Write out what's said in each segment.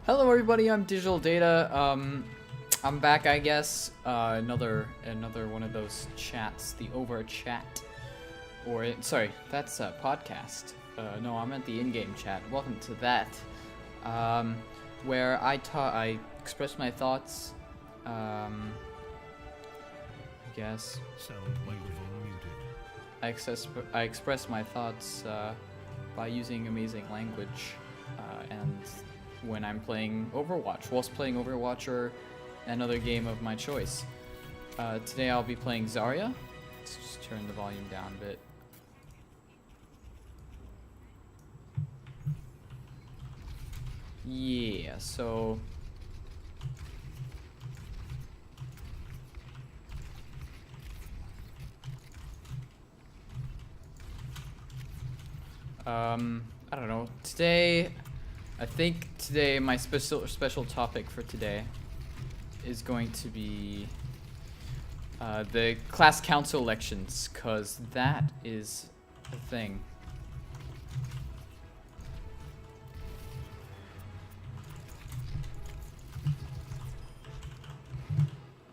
Hello everybody, I'm DigitalData. I'm back, I guess. Another one of those chats, the over chat. Sorry, that's a podcast. No, I'm at the in-game chat. Welcome to that. Where I express my thoughts. I guess. Sound microphone muted. I express my thoughts by using amazing language, and when I'm playing Overwatch, whilst playing Overwatch or another game of my choice. Today I'll be playing Zarya. Let's just turn the volume down a bit. Yeah, so I don't know. I think today my special topic for today is going to be the class council elections, cause that is a thing.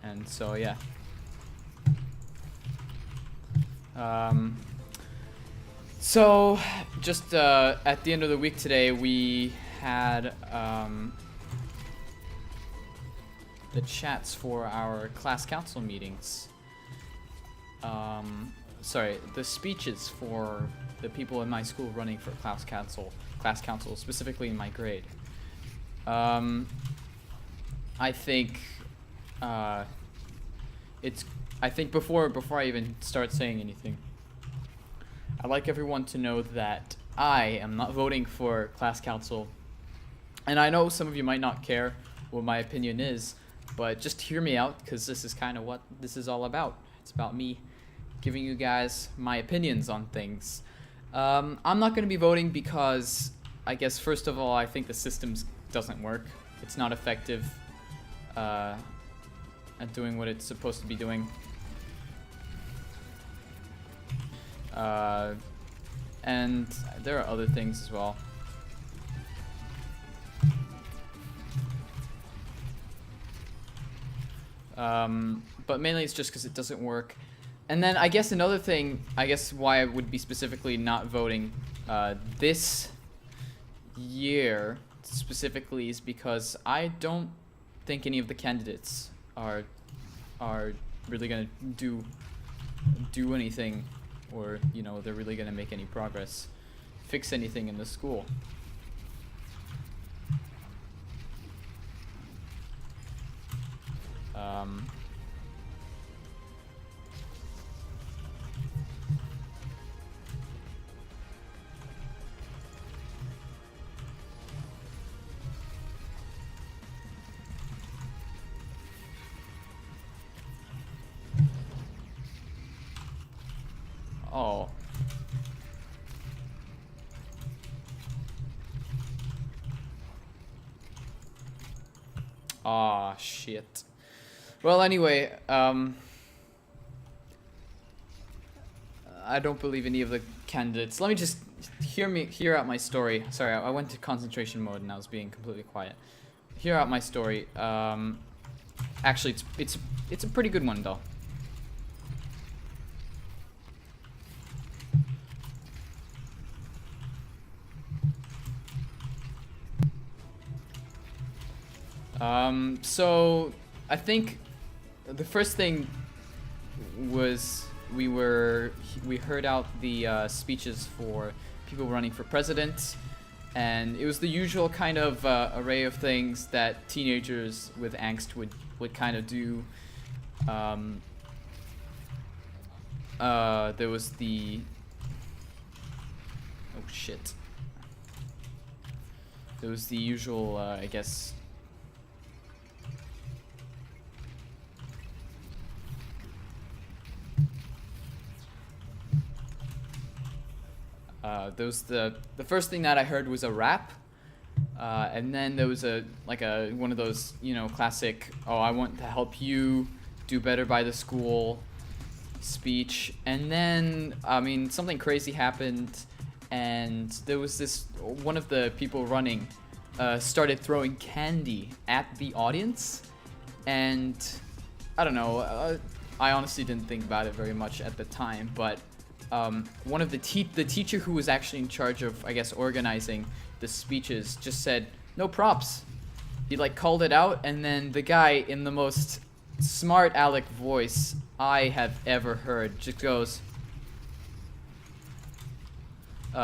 And so yeah. So just at the end of the week today, we had the chats for our class council meetings. Sorry, the speeches for the people in my school running for class council specifically in my grade. I think before I even start saying anything, I'd like everyone to know that I am not voting for class council. And I know some of you might not care what my opinion is, but just hear me out, because this is kind of what this is all about. It's about me giving you guys my opinions on things. I'm not going to be voting because, I guess, first of all, I think the system doesn't work. It's not effective at doing what it's supposed to be doing. And there are other things as well. But mainly it's just because it doesn't work. And then I guess another thing, why I would be specifically not voting this year specifically is because I don't think any of the candidates are really gonna do anything, or they're really gonna make any progress, fix anything in the school. Oh. Aw, shit. Well, anyway, I don't believe any of the candidates. Let me just hear out my story. Sorry, I went to concentration mode and I was being completely quiet. Hear out my story. Actually, it's a pretty good one though. So I think the first thing was we heard out the speeches for people running for president, and it was the usual kind of array of things that teenagers with angst would kind of do. There was the there was the usual I guess. There was the first thing that I heard was a rap, and then there was one of those classic, oh, I want to help you do better by the school speech. And then something crazy happened, and there was one of the people running started throwing candy at the audience, and I don't know. I honestly didn't think about it very much at the time, but one of the teacher who was actually in charge of, I guess, organizing the speeches just said, "No props." He like called it out, and then the guy in the most smart aleck voice I have ever heard just goes,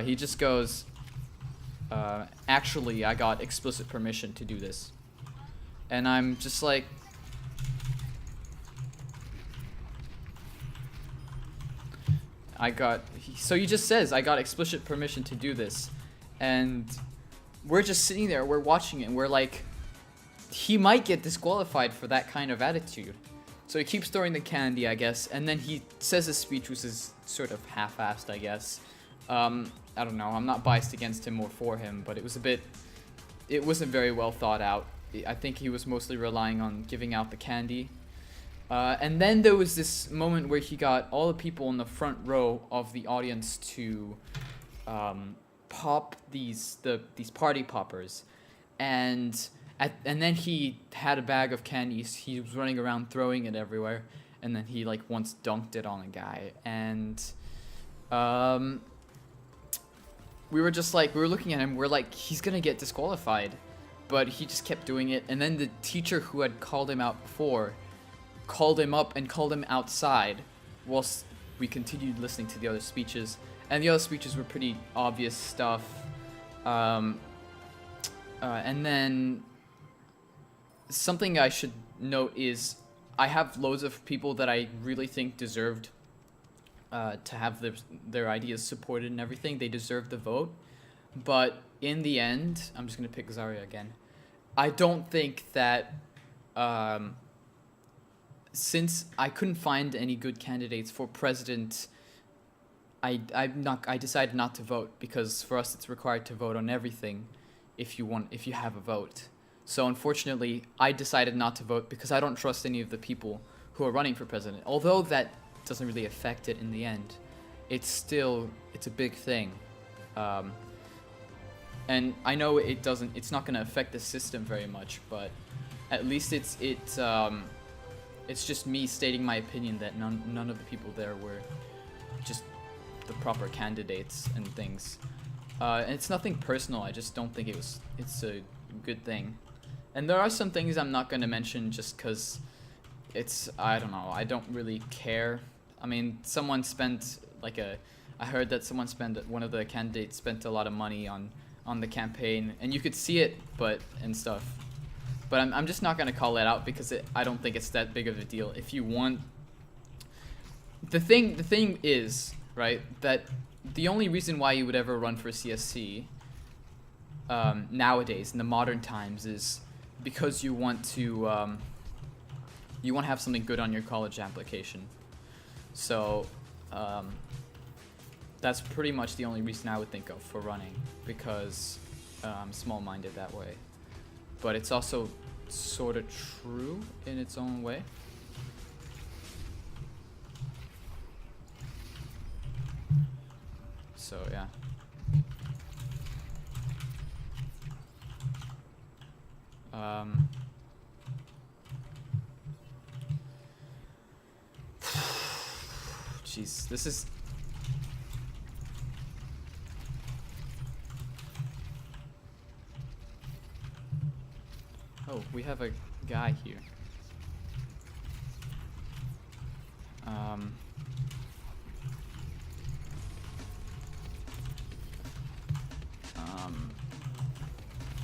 he just goes, actually, I got explicit permission to do this. And I'm just like, so he just says, I got explicit permission to do this. And we're just sitting there, we're watching it, and we're like, he might get disqualified for that kind of attitude. So he keeps throwing the candy, I guess, and then he says his speech, which is sort of half-assed, I guess. I don't know, I'm not biased against him or for him, but it wasn't very well thought out. I think he was mostly relying on giving out the candy. And then there was this moment where he got all the people in the front row of the audience to pop these party poppers, and then he had a bag of candies. He was running around throwing it everywhere, and then he like once dunked it on a guy, and we were looking at him, we're like, he's gonna get disqualified, but he just kept doing it. And then the teacher who had called him out before called him up and called him outside whilst we continued listening to the other speeches, and the other speeches were pretty obvious stuff. And then something I should note is I have loads of people that I really think deserved to have their ideas supported and everything. They deserve the vote. But in the end, I'm just going to pick Zarya again. I don't think that since I couldn't find any good candidates for president, I decided not to vote, because for us it's required to vote on everything if you have a vote. So unfortunately, I decided not to vote because I don't trust any of the people who are running for president. Although that doesn't really affect it in the end, it's a big thing. And I know it's not going to affect the system very much, but at least it's just me stating my opinion that none of the people there were just the proper candidates and things. And it's nothing personal. I just don't think it's a good thing. And there are some things I'm not going to mention just because I don't know, I don't really care. I mean, I heard that one of the candidates spent a lot of money on the campaign, and you could see it, and stuff. But I'm just not going to call it out because I don't think it's that big of a deal. If you want, the thing is, right, that the only reason why you would ever run for CSC nowadays in the modern times is because you want to have something good on your college application. So that's pretty much the only reason I would think of for running, because I'm small-minded that way. But it's also sort of true in its own way. So yeah. Jeez, this is... Oh, we have a guy here.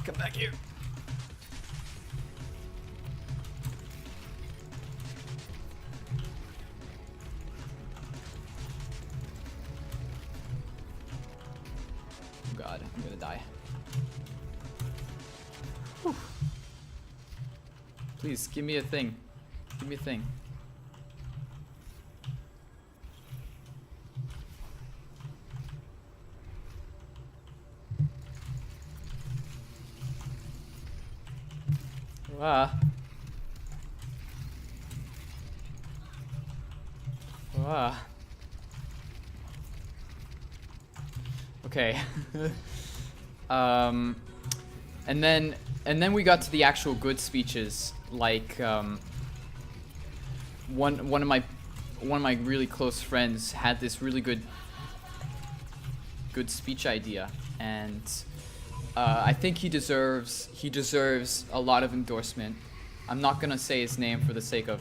Come back here. Oh God, I'm gonna die. Whew. Please, give me a thing. Give me a thing. Wow. Wow. Okay. And then we got to the actual good speeches, like one of my really close friends had this really good speech idea, and I think he deserves a lot of endorsement. I'm not gonna say his name for the sake of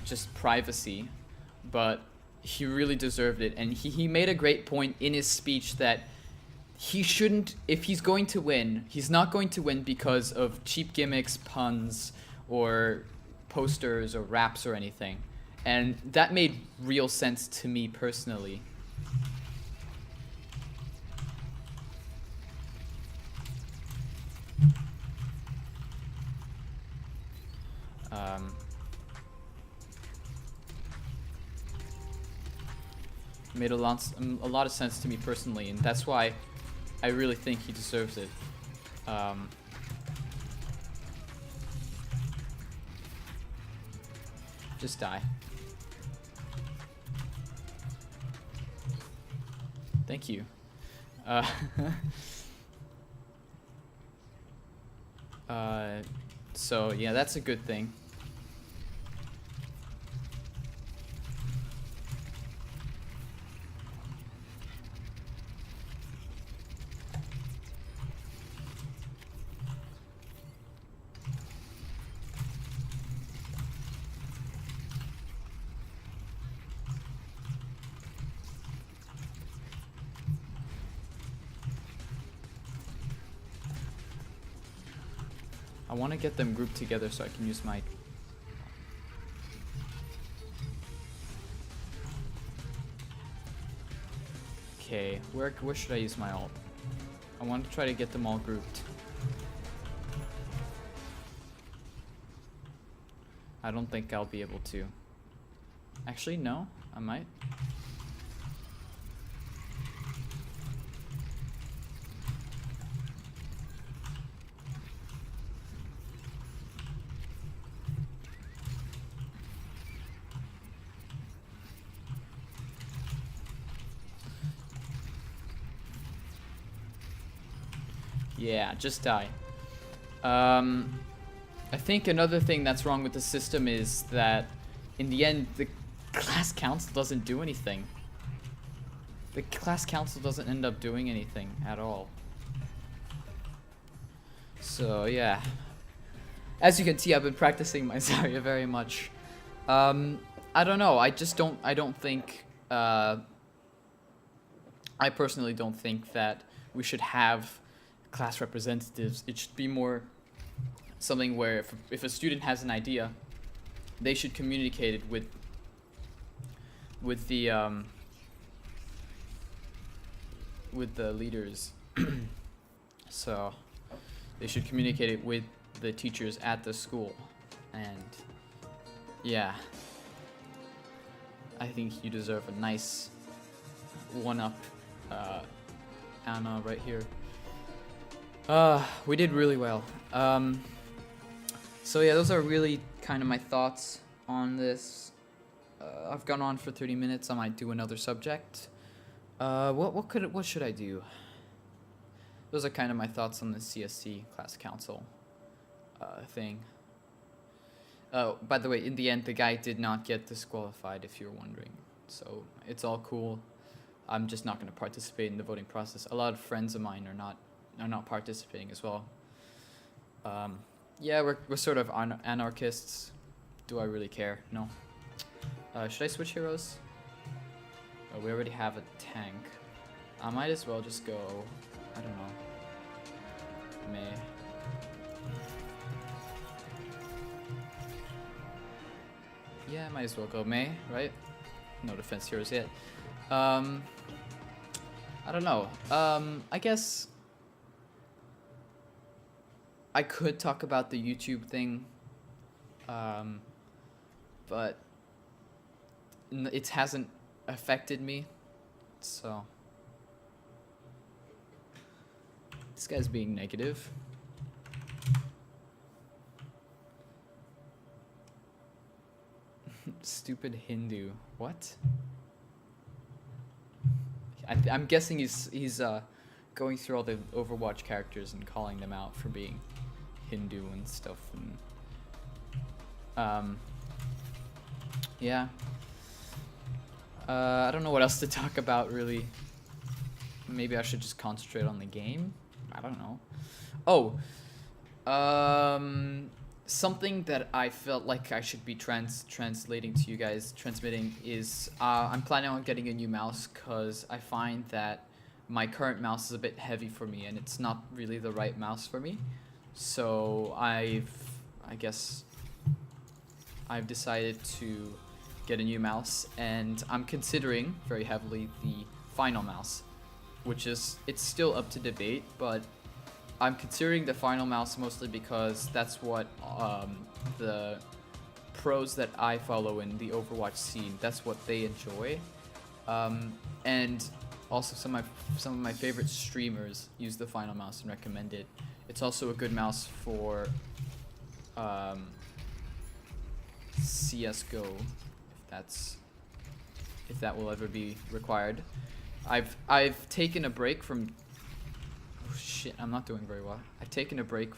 just privacy, but he really deserved it, and he made a great point in his speech that he shouldn't, if he's going to win, he's not going to win because of cheap gimmicks, puns, or posters or raps or anything. And that made real sense to me personally. Made a lot of sense to me personally, and that's why I really think he deserves it. Just die. Thank you. So yeah, that's a good thing. I want to get them grouped together so I can use my... Okay, where should I use my ult? I want to try to get them all grouped. I don't think I'll be able to. Actually, no, I might. Yeah, just die. I think another thing that's wrong with the system is that in the end the class council doesn't do anything. The class council doesn't end up doing anything at all. So yeah. As you can see, I've been practicing my Zarya very much. I don't know, I don't think I personally don't think that we should have class representatives. It should be more something where if a student has an idea, they should communicate it with the leaders. So they should communicate it with the teachers at the school. And yeah, I think you deserve a nice one-up, Anna, right here. We did really well. So yeah, those are really kind of my thoughts on this. I've gone on for 30 minutes. I might do another subject. What should I do? Those are kind of my thoughts on the CSC class council thing. By the way, in the end, the guy did not get disqualified, if you're wondering. So it's all cool. I'm just not going to participate in the voting process. A lot of friends of mine are not participating as well. Yeah, we're sort of anarchists. Do I really care? No. Should I switch heroes? Oh, we already have a tank. I might as well just go, I don't know, Mei. Yeah, I might as well go Mei, right? No defense heroes yet. I don't know. I guess I could talk about the YouTube thing, but it hasn't affected me, so this guy's being negative. Stupid Hindu. What? I'm guessing he's going through all the Overwatch characters and calling them out for being Hindu and stuff. And yeah. I don't know what else to talk about really. Maybe I should just concentrate on the game. I don't know. Oh, something that I felt like I should be translating to you guys, transmitting is I'm planning on getting a new mouse because I find that my current mouse is a bit heavy for me and it's not really the right mouse for me. So I guess I've decided to get a new mouse, and I'm considering very heavily the final mouse, which is, it's still up to debate, but I'm considering the final mouse mostly because that's what the pros that I follow in the Overwatch scene, that's what they enjoy, and also some of my favorite streamers use the final mouse and recommend it. It's also a good mouse for CS:GO, if that will ever be required. I've taken a break from. Oh shit! I'm not doing very well. I've taken a break.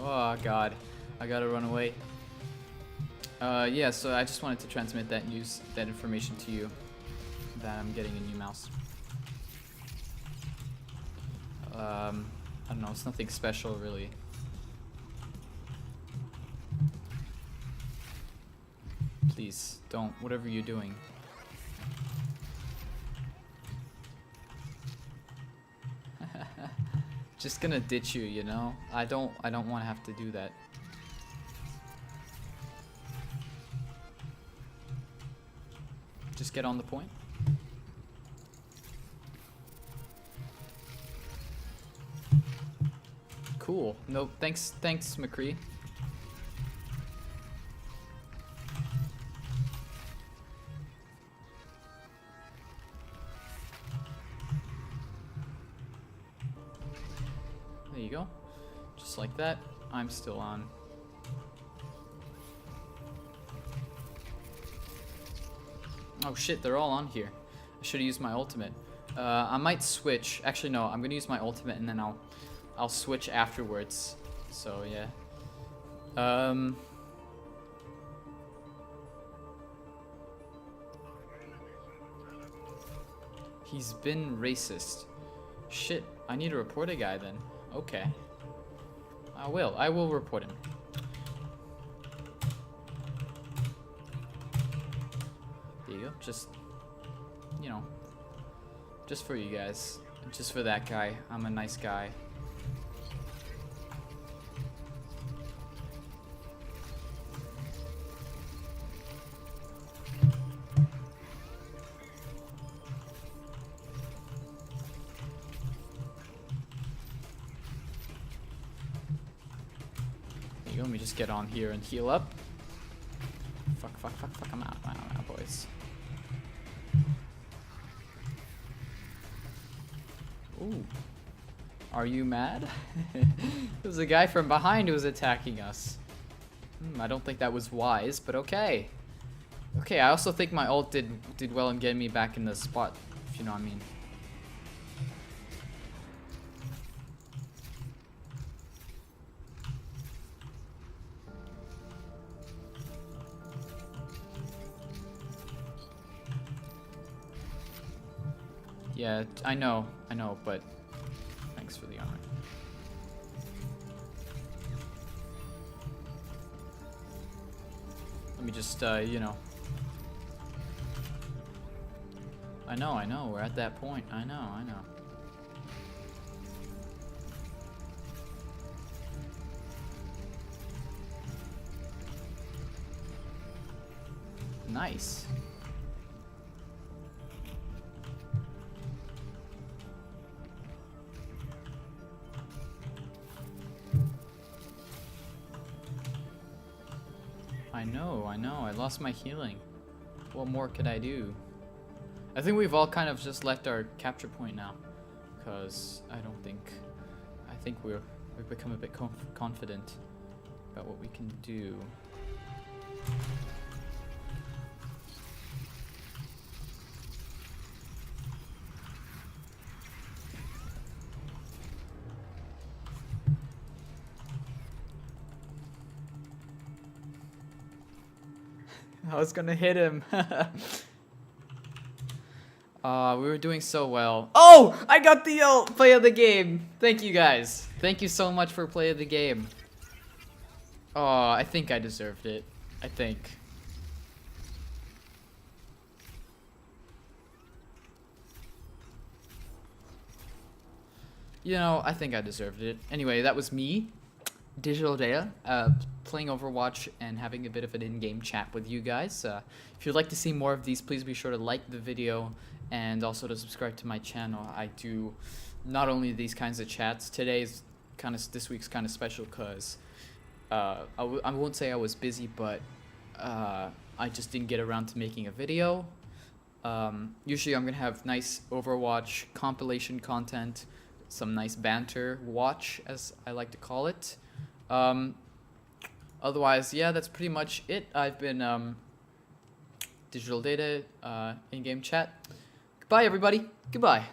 Oh god, I gotta run away. Yeah, so I just wanted to transmit that news, that information to you, that I'm getting a new mouse. I don't know, it's nothing special really. Please, don't, whatever you're doing. Just gonna ditch you, you know? I don't want to have to do that. Just get on the point. Cool. No, thanks, McCree. There you go. Just like that. I'm still on. Oh shit, they're all on here. I should have used my ultimate. I might switch. Actually, no, I'm gonna use my ultimate and then I'll switch afterwards. So yeah. He's been racist. Shit, I need to report a guy then. Okay. I will report him. There you go. Just, you know, just for you guys. Just for that guy. I'm a nice guy. Let me just get on here and heal up. Fuck, I'm out, boys. Ooh. Are you mad? There's a guy from behind who was attacking us. I don't think that was wise, but okay. Okay, I also think my ult did well in getting me back in the spot, if you know what I mean. Yeah, I know, but thanks for the honor. Let me just, you know. I know, we're at that point. I know. Nice. know. I lost my healing. What more could I do? I think we've all kind of just left our capture point now, because I think we've become a bit confident about what we can do. I was gonna hit him. We were doing so well. Oh! I got the play of the game. Thank you guys. Thank you so much for play of the game. Oh, I think I deserved it. I think. You know, I think I deserved it. Anyway, that was me, DigitalData, playing Overwatch and having a bit of an in-game chat with you guys. If you'd like to see more of these, please be sure to like the video and also to subscribe to my channel. I do not only these kinds of chats. This week's kind of special because I won't say I was busy, but I just didn't get around to making a video. Usually I'm gonna have nice Overwatch compilation content, some nice banter watch, as I like to call it. Otherwise, yeah, that's pretty much it. I've been DigitalData, in-game chat. Goodbye, everybody. Goodbye.